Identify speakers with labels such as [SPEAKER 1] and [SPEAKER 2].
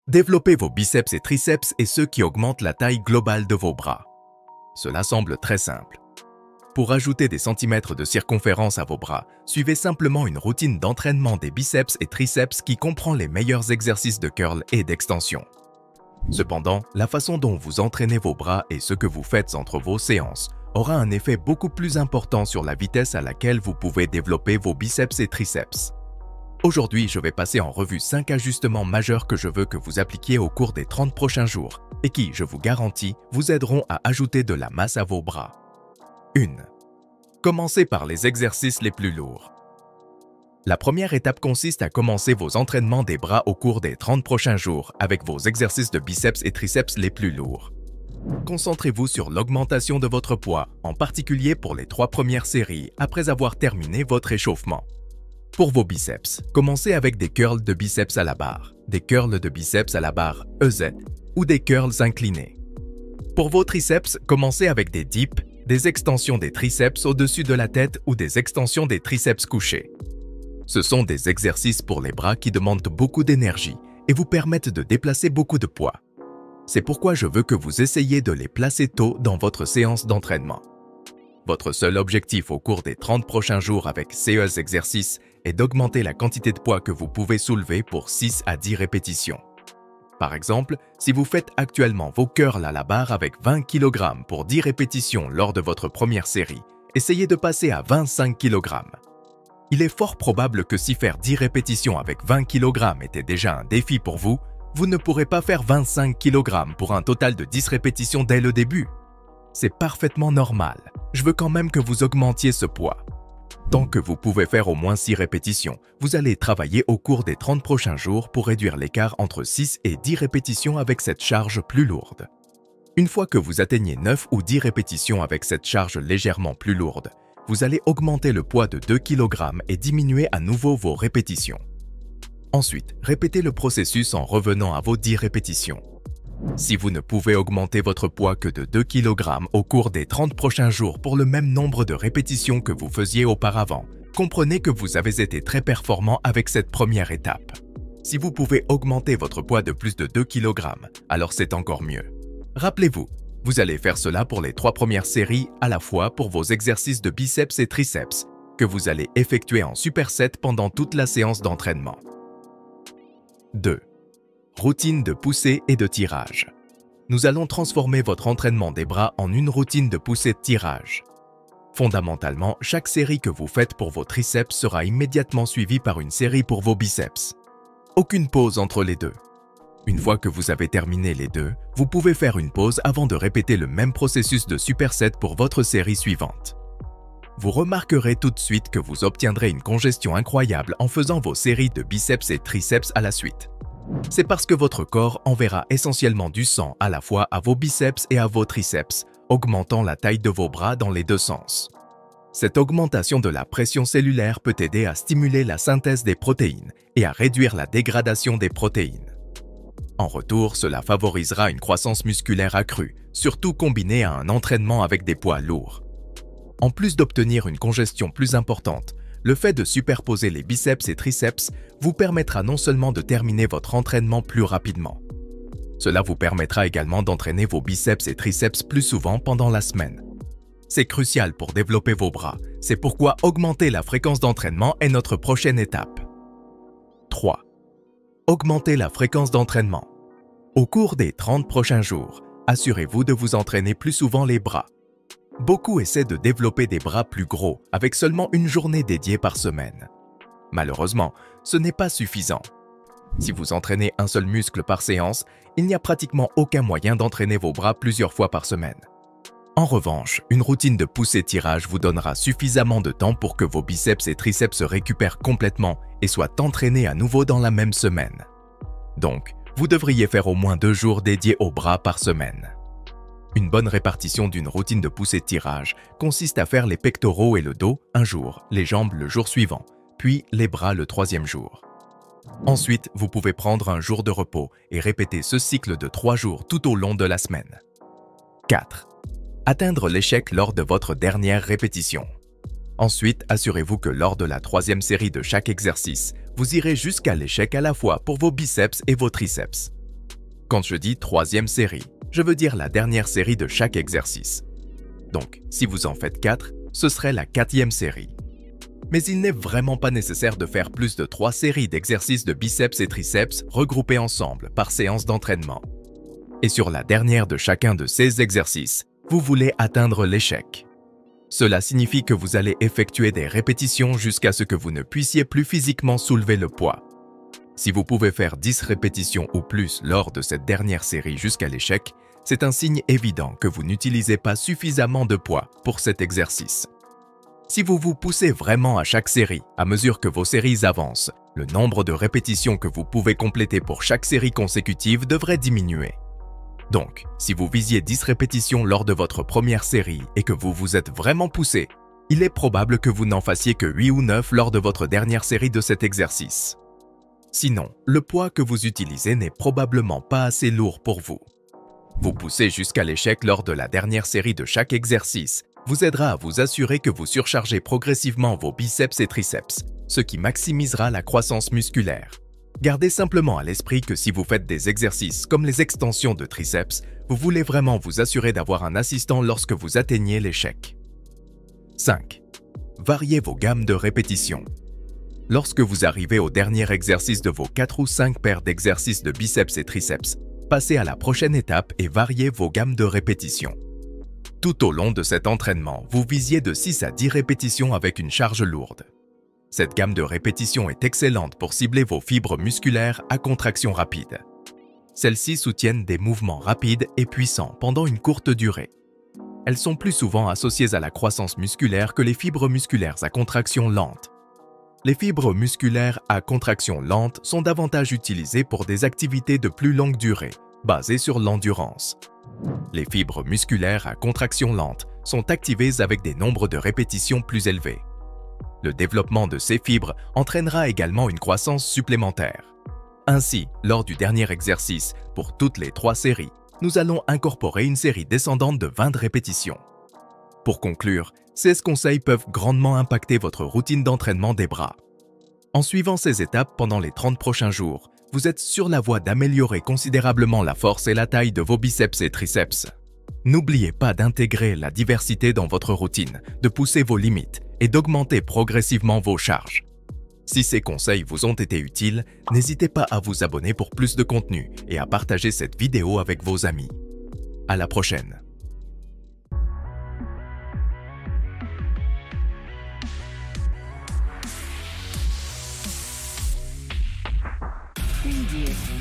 [SPEAKER 1] Développez vos biceps et triceps et ceux qui augmentent la taille globale de vos bras. Cela semble très simple. Pour ajouter des centimètres de circonférence à vos bras, suivez simplement une routine d'entraînement des biceps et triceps qui comprend les meilleurs exercices de curl et d'extension. Cependant, la façon dont vous entraînez vos bras et ce que vous faites entre vos séances aura un effet beaucoup plus important sur la vitesse à laquelle vous pouvez développer vos biceps et triceps. Aujourd'hui, je vais passer en revue 5 ajustements majeurs que je veux que vous appliquiez au cours des 30 prochains jours et qui, je vous garantis, vous aideront à ajouter de la masse à vos bras. 1. Commencez par les exercices les plus lourds. La première étape consiste à commencer vos entraînements des bras au cours des 30 prochains jours avec vos exercices de biceps et triceps les plus lourds. Concentrez-vous sur l'augmentation de votre poids, en particulier pour les 3 premières séries après avoir terminé votre échauffement. Pour vos biceps, commencez avec des curls de biceps à la barre, des curls de biceps à la barre EZ ou des curls inclinés. Pour vos triceps, commencez avec des dips, des extensions des triceps au-dessus de la tête ou des extensions des triceps couchés. Ce sont des exercices pour les bras qui demandent beaucoup d'énergie et vous permettent de déplacer beaucoup de poids. C'est pourquoi je veux que vous essayiez de les placer tôt dans votre séance d'entraînement. Votre seul objectif au cours des 30 prochains jours avec ces exercices est d'augmenter la quantité de poids que vous pouvez soulever pour 6 à 10 répétitions. Par exemple, si vous faites actuellement vos curls à la barre avec 20 kg pour 10 répétitions lors de votre première série, essayez de passer à 25 kg. Il est fort probable que si faire 10 répétitions avec 20 kg était déjà un défi pour vous, vous ne pourrez pas faire 25 kg pour un total de 10 répétitions dès le début. C'est parfaitement normal. Je veux quand même que vous augmentiez ce poids. Tant que vous pouvez faire au moins 6 répétitions, vous allez travailler au cours des 30 prochains jours pour réduire l'écart entre 6 et 10 répétitions avec cette charge plus lourde. Une fois que vous atteignez 9 ou 10 répétitions avec cette charge légèrement plus lourde, vous allez augmenter le poids de 2 kg et diminuer à nouveau vos répétitions. Ensuite, répétez le processus en revenant à vos 10 répétitions. Si vous ne pouvez augmenter votre poids que de 2 kg au cours des 30 prochains jours pour le même nombre de répétitions que vous faisiez auparavant, comprenez que vous avez été très performant avec cette première étape. Si vous pouvez augmenter votre poids de plus de 2 kg, alors c'est encore mieux. Rappelez-vous, vous allez faire cela pour les 3 premières séries à la fois pour vos exercices de biceps et triceps, que vous allez effectuer en superset pendant toute la séance d'entraînement. 2. Routine de poussée et de tirage. Nous allons transformer votre entraînement des bras en une routine de poussée de tirage. Fondamentalement, chaque série que vous faites pour vos triceps sera immédiatement suivie par une série pour vos biceps. Aucune pause entre les deux. Une fois que vous avez terminé les deux, vous pouvez faire une pause avant de répéter le même processus de superset pour votre série suivante. Vous remarquerez tout de suite que vous obtiendrez une congestion incroyable en faisant vos séries de biceps et triceps à la suite. C'est parce que votre corps enverra essentiellement du sang à la fois à vos biceps et à vos triceps, augmentant la taille de vos bras dans les deux sens. Cette augmentation de la pression cellulaire peut aider à stimuler la synthèse des protéines et à réduire la dégradation des protéines. En retour, cela favorisera une croissance musculaire accrue, surtout combinée à un entraînement avec des poids lourds. En plus d'obtenir une congestion plus importante, le fait de superposer les biceps et triceps vous permettra non seulement de terminer votre entraînement plus rapidement. Cela vous permettra également d'entraîner vos biceps et triceps plus souvent pendant la semaine. C'est crucial pour développer vos bras, c'est pourquoi augmenter la fréquence d'entraînement est notre prochaine étape. 3. Augmentez la fréquence d'entraînement. Au cours des 30 prochains jours, assurez-vous de vous entraîner plus souvent les bras. Beaucoup essaient de développer des bras plus gros avec seulement une journée dédiée par semaine. Malheureusement, ce n'est pas suffisant. Si vous entraînez un seul muscle par séance, il n'y a pratiquement aucun moyen d'entraîner vos bras plusieurs fois par semaine. En revanche, une routine de poussée-tirage vous donnera suffisamment de temps pour que vos biceps et triceps se récupèrent complètement et soient entraînés à nouveau dans la même semaine. Donc, vous devriez faire au moins 2 jours dédiés aux bras par semaine. Une bonne répartition d'une routine de poussée-tirage consiste à faire les pectoraux et le dos un jour, les jambes le jour suivant, puis les bras le 3e jour. Ensuite, vous pouvez prendre un jour de repos et répéter ce cycle de 3 jours tout au long de la semaine. 4. Atteindre l'échec lors de votre dernière répétition. Ensuite, assurez-vous que lors de la 3e série de chaque exercice, vous irez jusqu'à l'échec à la fois pour vos biceps et vos triceps. Quand je dis troisième série, je veux dire la dernière série de chaque exercice. Donc, si vous en faites 4, ce serait la 4e série. Mais il n'est vraiment pas nécessaire de faire plus de 3 séries d'exercices de biceps et triceps regroupés ensemble par séance d'entraînement. Et sur la dernière de chacun de ces exercices, vous voulez atteindre l'échec. Cela signifie que vous allez effectuer des répétitions jusqu'à ce que vous ne puissiez plus physiquement soulever le poids. Si vous pouvez faire 10 répétitions ou plus lors de cette dernière série jusqu'à l'échec, c'est un signe évident que vous n'utilisez pas suffisamment de poids pour cet exercice. Si vous vous poussez vraiment à chaque série, à mesure que vos séries avancent, le nombre de répétitions que vous pouvez compléter pour chaque série consécutive devrait diminuer. Donc, si vous visiez 10 répétitions lors de votre première série et que vous vous êtes vraiment poussé, il est probable que vous n'en fassiez que 8 ou 9 lors de votre dernière série de cet exercice. Sinon, le poids que vous utilisez n'est probablement pas assez lourd pour vous. Vous poussez jusqu'à l'échec lors de la dernière série de chaque exercice vous aidera à vous assurer que vous surchargez progressivement vos biceps et triceps, ce qui maximisera la croissance musculaire. Gardez simplement à l'esprit que si vous faites des exercices comme les extensions de triceps, vous voulez vraiment vous assurer d'avoir un assistant lorsque vous atteignez l'échec. 5. Variez vos gammes de répétitions. Lorsque vous arrivez au dernier exercice de vos 4 ou 5 paires d'exercices de biceps et triceps, passez à la prochaine étape et variez vos gammes de répétitions. Tout au long de cet entraînement, vous visiez de 6 à 10 répétitions avec une charge lourde. Cette gamme de répétitions est excellente pour cibler vos fibres musculaires à contraction rapide. Celles-ci soutiennent des mouvements rapides et puissants pendant une courte durée. Elles sont plus souvent associées à la croissance musculaire que les fibres musculaires à contraction lente. Les fibres musculaires à contraction lente sont davantage utilisées pour des activités de plus longue durée, basées sur l'endurance. Les fibres musculaires à contraction lente sont activées avec des nombres de répétitions plus élevés. Le développement de ces fibres entraînera également une croissance supplémentaire. Ainsi, lors du dernier exercice, pour toutes les 3 séries, nous allons incorporer une série descendante de 20 répétitions. Pour conclure, ces conseils peuvent grandement impacter votre routine d'entraînement des bras. En suivant ces étapes pendant les 30 prochains jours, vous êtes sur la voie d'améliorer considérablement la force et la taille de vos biceps et triceps. N'oubliez pas d'intégrer la diversité dans votre routine, de pousser vos limites et d'augmenter progressivement vos charges. Si ces conseils vous ont été utiles, n'hésitez pas à vous abonner pour plus de contenu et à partager cette vidéo avec vos amis. À la prochaine!
[SPEAKER 2] Preview.